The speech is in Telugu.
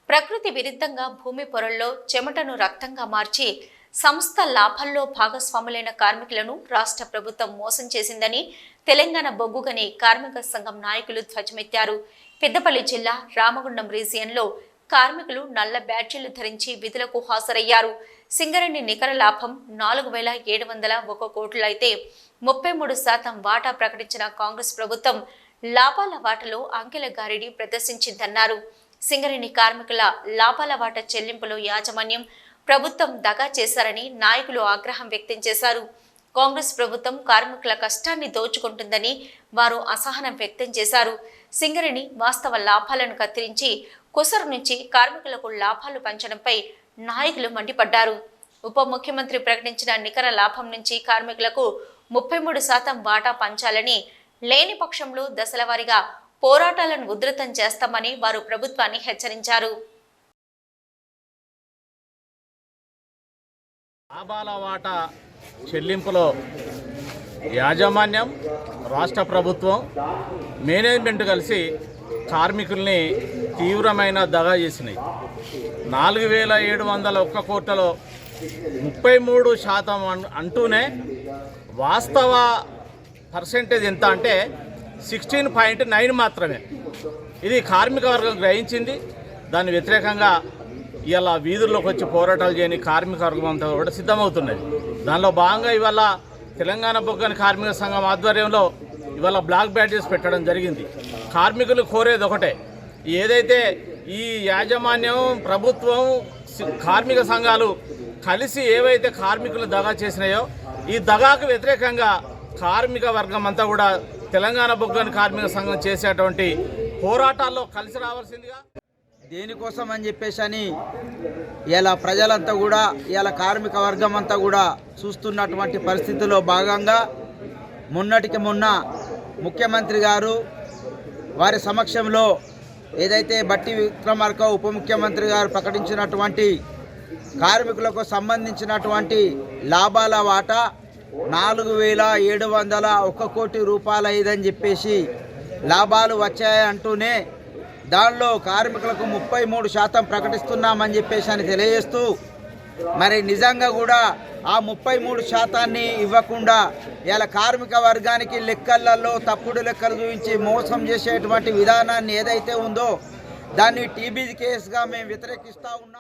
ప్రకృతి విరుద్ధంగా భూమి పొరల్లో చెమటను రక్తంగా మార్చి సంస్థ లాభాల్లో భాగస్వాములైన కార్మికులను రాష్ట్ర ప్రభుత్వం మోసం చేసిందని తెలంగాణ బొగ్గుగని కార్మిక సంఘం నాయకులు ధ్వజమెత్తారు. పెద్దపల్లి జిల్లా రామగుండం రీజియన్లో కార్మికులు నల్ల బ్యాడ్జీలు ధరించి విధులకు హాజరయ్యారు. సింగరేణి నికర లాభం 4,701 కోట్లు అయితే 33% వాటా ప్రకటించిన కాంగ్రెస్ ప్రభుత్వం లాభాల వాటలో అంకెల గారిడి ప్రదర్శించిందన్నారు. సింగరేణి కార్మికుల లాభాల వాటా చెల్లింపులో యాజమాన్యం ప్రభుత్వం దగా చేశారని నాయకులు ఆగ్రహం వ్యక్తం చేశారు. కాంగ్రెస్ ప్రభుత్వం కార్మికుల కష్టాన్ని దోచుకుంటుందని వారు అసహనం వ్యక్తం చేశారు. సింగరేణి వాస్తవ లాభాలను కత్తిరించి కొసరు నుంచి కార్మికులకు లాభాలు పంచడంపై నాయకులు మండిపడ్డారు. ఉప ముఖ్యమంత్రి ప్రకటించిన నికర లాభం నుంచి కార్మికులకు 33% వాటా పంచాలని, లేని పక్షంలో దశలవారీగా పోరాటాలను ఉధృతం చేస్తామని వారు ప్రభుత్వాన్ని హెచ్చరించారు. లాభాల వాటా చెల్లింపులో యాజమాన్యం, రాష్ట్ర ప్రభుత్వం, మేనేజ్మెంట్ కలిసి కార్మికుల్ని తీవ్రమైన దగా చేసినాయి. 4,701 కోట్లలో 33% అంటూనే వాస్తవ పర్సెంటేజ్ ఎంత అంటే 16.9 మాత్రమే. ఇది కార్మిక వర్గం గ్రహించింది. దాని వ్యతిరేకంగా ఇలా వీధుల్లోకి వచ్చి పోరాటాలు చేయని కార్మిక వర్గం అంతా కూడా సిద్ధమవుతున్నది. దానిలో భాగంగా ఇవాళ తెలంగాణ బొగ్గని కార్మిక సంఘం ఆధ్వర్యంలో ఇవాళ బ్లాక్ బ్యాడ్జెస్ పెట్టడం జరిగింది. కార్మికులు కోరేది ఒకటే, ఏదైతే ఈ యాజమాన్యం, ప్రభుత్వం, కార్మిక సంఘాలు కలిసి ఏవైతే కార్మికులు దగా చేసినాయో ఈ దగాకు వ్యతిరేకంగా కార్మిక వర్గం అంతా కూడా తెలంగాణ బొగ్గని కార్మిక సంఘం చేసేటువంటి పోరాటాల్లో కలిసి రావాల్సిందిగా. దేనికోసం అని చెప్పేసి ఇలా ప్రజలంతా కూడా, ఇలా కార్మిక వర్గం అంతా కూడా చూస్తున్నటువంటి పరిస్థితుల్లో భాగంగా మొన్నటికి మొన్న ముఖ్యమంత్రి గారు వారి సమక్షంలో ఏదైతే బట్టి విక్రమార్క ఉప ముఖ్యమంత్రి గారు ప్రకటించినటువంటి కార్మికులకు సంబంధించినటువంటి లాభాల వాటా 4,701 కోటి రూపాయలు అయిందని చెప్పేసి లాభాలు వచ్చాయంటూనే దానిలో కార్మికులకు 33% ప్రకటిస్తున్నామని చెప్పేసి అని తెలియజేస్తూ, మరి నిజంగా కూడా ఆ 33% ఇవ్వకుండా ఇలా కార్మిక వర్గానికి లెక్కలలో తప్పుడు లెక్కలు చూపించి మోసం చేసేటువంటి విధానాన్ని ఏదైతే ఉందో దాన్ని టీబీ కేసుగా మేము వ్యతిరేకిస్తూ ఉన్నాం.